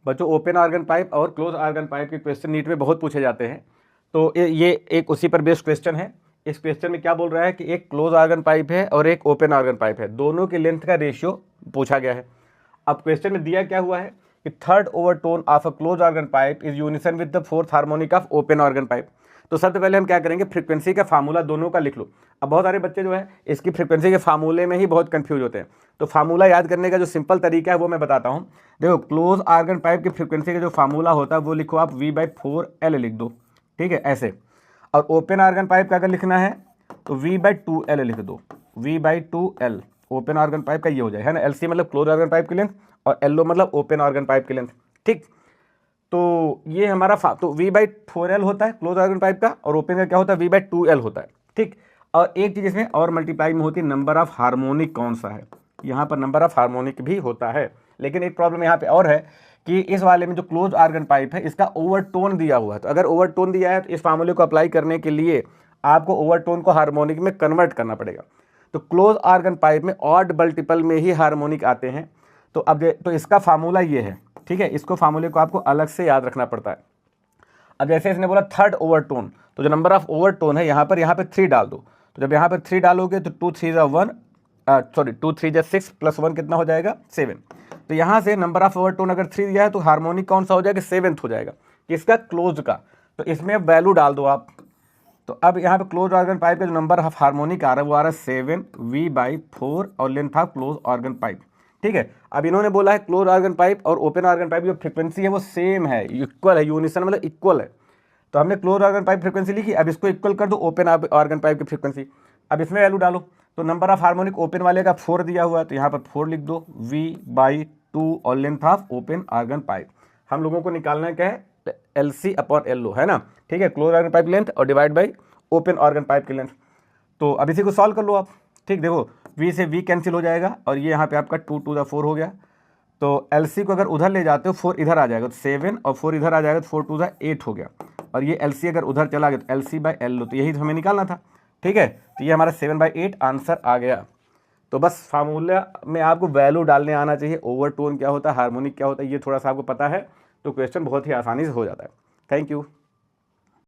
बच्चों open organ pipe और close organ pipe के क्वेश्चन नीट में बहुत पूछे जाते हैं, तो ये एक उसी पर बेस्ड क्वेश्चन है। इस क्वेश्चन में क्या बोल रहा है कि एक क्लोज आर्गन पाइप है और एक ओपन आर्गन पाइप है, दोनों की लेंथ का रेशियो पूछा गया है। अब क्वेश्चन में दिया क्या हुआ है कि third overtone of a close organ pipe is unison with the fourth harmonic of open organ pipe. तो सबसे पहले हम क्या करेंगे, फ्रीक्वेंसी का फार्मूला दोनों का लिख लो। अब बहुत सारे बच्चे जो है इसकी फ्रीक्वेंसी के फार्मूले में ही बहुत कंफ्यूज होते हैं, तो फार्मूला याद करने का जो सिंपल तरीका है वो मैं बताता हूँ। देखो, क्लोज आर्गन पाइप की फ्रीक्वेंसी का जो फार्मूला होता है वो लिखो आप V/4L लिख दो, ठीक है, ऐसे। और ओपन आर्गन पाइप का अगर लिखना है तो V/2L लिख दो, V/2L ओपन आर्गन पाइप का ये हो जाए, है ना। LC मतलब क्लोज आर्गन पाइप की लेंथ और LO मतलब ओपन आर्गन पाइप की लेंथ, ठीक। तो ये हमारा तो V/4L होता है क्लोज आर्गन पाइप का, और ओपन का क्या होता है, V/2L होता है, ठीक। और एक चीज़ इसमें और मल्टीप्लाई में होती है, नंबर ऑफ हार्मोनिक कौन सा है, यहाँ पर नंबर ऑफ हार्मोनिक भी होता है। लेकिन एक प्रॉब्लम यहाँ पे और है कि इस वाले में जो क्लोज आर्गन पाइप है इसका ओवरटोन दिया हुआ है, तो अगर ओवरटोन दिया है तो इस फार्मूले को अप्लाई करने के लिए आपको ओवरटोन को हार्मोनिक में कन्वर्ट करना पड़ेगा। तो क्लोज आर्गन पाइप में ऑड मल्टीपल में ही हार्मोनिक आते हैं। तो अब तो इसका फार्मूला ये है, ठीक है, इसको फार्मूले को आपको अलग से याद रखना पड़ता है। अब जैसे इसने बोला थर्ड ओवरटोन, तो जो नंबर ऑफ ओवरटोन है यहाँ पे 3 डाल दो। तो जब यहाँ पर 3 डालोगे तो 2 3 1 2 3 6 + 1 कितना हो जाएगा, 7। तो यहाँ से नंबर ऑफ ओवरटोन अगर 3 दिया है तो हार्मोनिक कौन सा हो जाएगा, 7th हो जाएगा, किसका, क्लोज का। तो इसमें वैल्यू डाल दो आप। तो अब यहाँ पे क्लोज आर्गन पाइप का जो नंबर ऑफ हार्मोनिक आ रहा है वो आ रहा है 7 V/4 और length of close organ pipe, ठीक है। अब इन्होंने बोला है क्लोज आर्गन पाइप और ओपन आर्गन पाइप जो फ्रीक्वेंसी है वो सेम है, इक्वल है, यूनिसन मतलब इक्वल है। तो हमने क्लोज आर्गन पाइप फ्रीक्वेंसी लिखी, अब इसको इक्वल कर दो ओपन आर्गन पाइप की फ्रीक्वेंसी। अब इसमें वैल्यू डालो, तो नंबर ऑफ हार्मोनिक ओपन वाले का 4 दिया हुआ है, तो यहाँ पर 4 लिख दो, V/2 और length of open organ pipe. हम लोगों को निकालना क्या है, LC/LO, है ना, ठीक है, क्लोज आर्गन पाइप लेंथ और divide by open organ pipe की लेंथ। तो अब इसी को सॉल्व कर लो आप, ठीक। देखो, V से V कैंसिल हो जाएगा और ये यहाँ पे आपका 2 2 4 हो गया। तो LC को अगर उधर ले जाते हो 4 इधर आ जाएगा तो 7 और 4 इधर आ जाएगा तो 4 2 8 हो गया। और ये LC अगर उधर चला गया तो LC/LO, तो यही तो हमें निकालना था, ठीक है। तो ये हमारा 7/8 आंसर आ गया। तो बस फार्मूला में आपको वैल्यू डालने आना चाहिए, ओवरटोन क्या होता है, हार्मोनिक क्या होता है, ये थोड़ा सा आपको पता है तो क्वेश्चन बहुत ही आसानी से हो जाता है। Thank you.